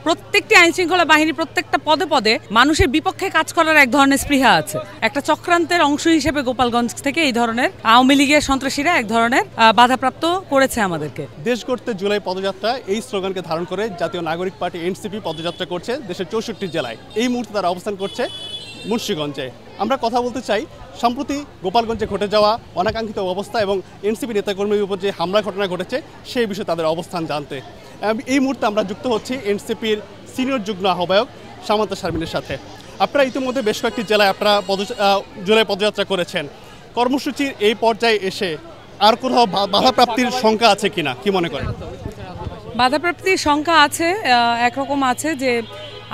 প্রত্যেকটি আইনশৃঙ্খলা বাহিনী প্রত্যেকটা পদে পদে মানুষের বিপক্ষে কাজ করার এক ধরনের স্পৃহা আছে। একটা চক্রান্তের অংশ হিসেবে গোপালগঞ্জ থেকে এই ধরনের আওয়ামী লীগের সন্ত্রাসীরা এক ধরনের বাধাপ্রাপ্ত করেছে আমাদেরকে। দেশ গড়তে জুলাই পদযাত্রা এই স্লোগানকে ধারণ করে জাতীয় নাগরিক পার্টি এনসিপি পদযাত্রা করছে দেশের 64 জেলায়। এই মুহূর্তে তারা অবস্থান করছে মুন্সিগঞ্জে। আমরা কথা বলতে চাই সম্প্রতি গোপালগঞ্জে ঘটে যাওয়া অনাকাঙ্ক্ষিত অবস্থা এবং এনসিপি নেতাকর্মীর উপর যে হামলা ঘটনা ঘটেছে সেই বিষয়ে তাদের অবস্থান জানতে এই মুহূর্তে আমরা যুক্ত হচ্ছি এনসিপির সিনিয়র যুগ্ম আহ্বায়ক সামান্তা শারমিনের সাথে। আপনারা ইতিমধ্যে বেশ কয়েকটি জেলায় আপনারা জুলাই পদযাত্রা করেছেন। কর্মসূচির এই পর্যায়ে এসে আর কোথাও বাধাপ্রাপ্তির শঙ্কা আছে কিনা, কি মনে করেন? বাধাপ্রাপ্তির শঙ্কা আছে, একরকম আছে যে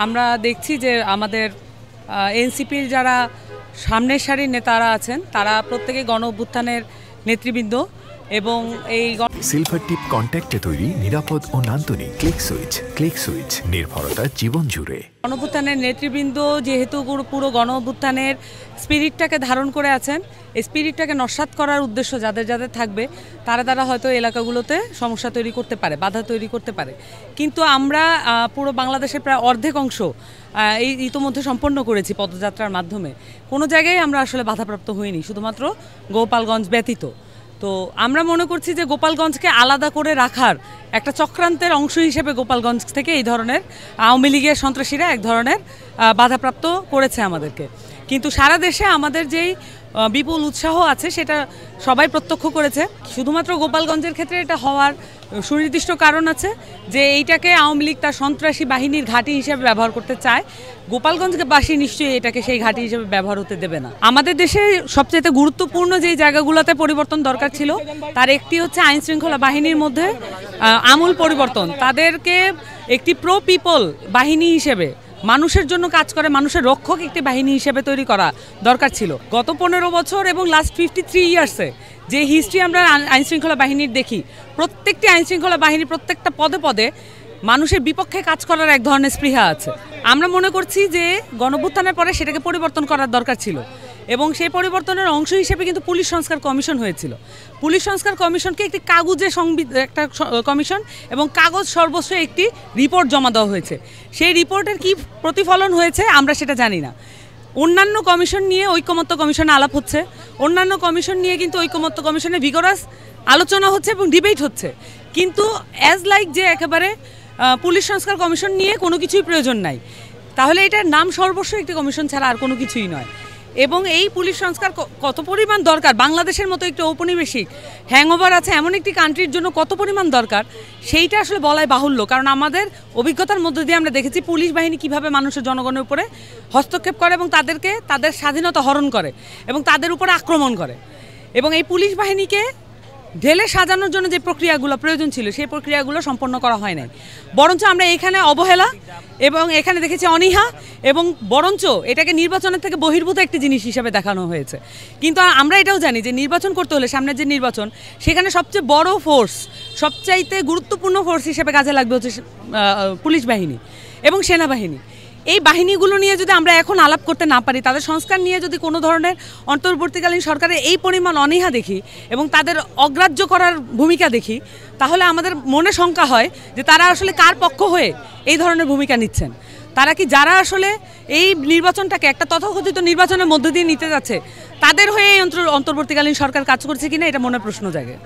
আমরা দেখছি যে আমাদের এনসিপির যারা সামনের সারির নেতারা আছেন তারা প্রত্যেকে গণ অভ্যুত্থানের নেতৃবৃন্দ এবং এই সিলভার টিপ কন্ট্যাক্টে তৈরি নিরাপদ ও নান্দনিক ক্লিক সুইচ নির্ভরতা জীবন জুড়ে। গণ অভ্যুত্থানের নেতৃবৃন্দ যেহেতু পুরো গণ অভ্যুত্থানের স্পিরিটটাকে ধারণ করে আছেন, এই স্পিরিটটাকে নস্যাৎ করার উদ্দেশ্য যাদের যাদের থাকবে তারা হয়তো এলাকাগুলোতে সমস্যা তৈরি করতে পারে, বাধা তৈরি করতে পারে। কিন্তু আমরা পুরো বাংলাদেশের প্রায় অর্ধেক অংশ এই ইতোমধ্যে সম্পন্ন করেছি পদযাত্রার মাধ্যমে। কোনো জায়গায় আমরা আসলে বাধাপ্রাপ্ত হইনি, শুধুমাত্র গোপালগঞ্জ ব্যতীত। তো আমরা মনে করছি যে গোপালগঞ্জকে আলাদা করে রাখার একটা চক্রান্তের অংশ হিসেবে গোপালগঞ্জ থেকে এই ধরনের আওয়ামী লীগের সন্ত্রাসীরা এক ধরনের বাধাপ্রাপ্ত করেছে আমাদেরকে। কিন্তু সারা দেশে আমাদের যেই বিপুল উৎসাহ আছে সেটা সবাই প্রত্যক্ষ করেছে। শুধুমাত্র গোপালগঞ্জের ক্ষেত্রে এটা হওয়ার সুনির্দিষ্ট কারণ আছে যে এইটাকে আওয়ামী লীগ তার সন্ত্রাসী বাহিনীর ঘাঁটি হিসেবে ব্যবহার করতে চায়। গোপালগঞ্জবাসী নিশ্চয়ই এটাকে সেই ঘাঁটি হিসেবে ব্যবহার হতে দেবে না। আমাদের দেশে সবচেয়ে গুরুত্বপূর্ণ যেই জায়গাগুলোতে পরিবর্তন দরকার ছিল তার একটি হচ্ছে আইন শৃঙ্খলা বাহিনীর মধ্যে আমূল পরিবর্তন। তাদেরকে একটি প্রো পিপল বাহিনী হিসেবে, মানুষের জন্য কাজ করে মানুষের রক্ষক একটি বাহিনী হিসেবে তৈরি করা দরকার ছিল। গত 15 বছর এবং লাস্ট 53 ইয়ার্সে যে হিস্ট্রি আমরা আইনশৃঙ্খলা বাহিনীর দেখি, প্রত্যেকটি আইনশৃঙ্খলা বাহিনী প্রত্যেকটা পদে পদে মানুষের বিপক্ষে কাজ করার এক ধরনের স্পৃহা আছে। আমরা মনে করছি যে গণঅভ্যুত্থানের পরে সেটাকে পরিবর্তন করার দরকার ছিল এবং সেই পরিবর্তনের অংশ হিসেবে কিন্তু পুলিশ সংস্কার কমিশন হয়েছিল। পুলিশ সংস্কার কমিশনকে একটি কাগজে একটা কমিশন এবং কাগজ সর্বস্ব একটি রিপোর্ট জমা দেওয়া হয়েছে। সেই রিপোর্টের কি প্রতিফলন হয়েছে আমরা সেটা জানি না। অন্যান্য কমিশন নিয়ে ঐকমত্য কমিশনে আলাপ হচ্ছে, অন্যান্য কমিশন নিয়ে কিন্তু ঐকমত্য কমিশনে ভিগরাস আলোচনা হচ্ছে এবং ডিবেট হচ্ছে, কিন্তু অ্যাজ লাইক যে একেবারে পুলিশ সংস্কার কমিশন নিয়ে কোনো কিছুই প্রয়োজন নাই। তাহলে এটার নাম সর্বস্ব একটি কমিশন ছাড়া আর কোনো কিছুই নয়। এবং এই পুলিশ সংস্কার কত পরিমাণ দরকার, বাংলাদেশের মতো একটি ঔপনিবেশিক হ্যাংওভার আছে এমন একটি কান্ট্রির জন্য কত পরিমাণ দরকার সেইটা আসলে বলাই বাহুল্য। কারণ আমাদের অভিজ্ঞতার মধ্য দিয়ে আমরা দেখেছি পুলিশ বাহিনী কিভাবে মানুষের জনগণের উপরে হস্তক্ষেপ করে এবং তাদেরকে তাদের স্বাধীনতা হরণ করে এবং তাদের উপরে আক্রমণ করে। এবং এই পুলিশ বাহিনীকে ঢেলে সাজানোর জন্য যে প্রক্রিয়াগুলো প্রয়োজন ছিল সেই প্রক্রিয়াগুলো সম্পন্ন করা হয় নাই, বরঞ্চ আমরা এখানে অবহেলা এবং এখানে দেখেছি অনীহা এবং বরঞ্চ এটাকে নির্বাচনের থেকে বহির্ভূত একটি জিনিস হিসেবে দেখানো হয়েছে। কিন্তু আমরা এটাও জানি যে নির্বাচন করতে হলে সামনের যে নির্বাচন সেখানে সবচেয়ে বড় ফোর্স, সবচাইতে গুরুত্বপূর্ণ ফোর্স হিসেবে কাজে লাগবে হচ্ছে পুলিশ বাহিনী এবং সেনাবাহিনী। এই বাহিনীগুলো নিয়ে যদি আমরা এখন আলাপ করতে না পারি, তাদের সংস্কার নিয়ে যদি কোনো ধরনের অন্তর্বর্তীকালীন সরকারের এই পরিমাণ অনীহা দেখি এবং তাদের অগ্রাহ্য করার ভূমিকা দেখি, তাহলে আমাদের মনে শঙ্কা হয় যে তারা আসলে কার পক্ষ হয়ে এই ধরনের ভূমিকা নিচ্ছেন। তারা কি যারা আসলে এই নির্বাচনটাকে একটা তথাকথিত নির্বাচনের মধ্য দিয়ে নিতে যাচ্ছে তাদের হয়ে এই অন্তর্বর্তীকালীন সরকার কাজ করছে কিনা এটা মনে প্রশ্ন জাগে।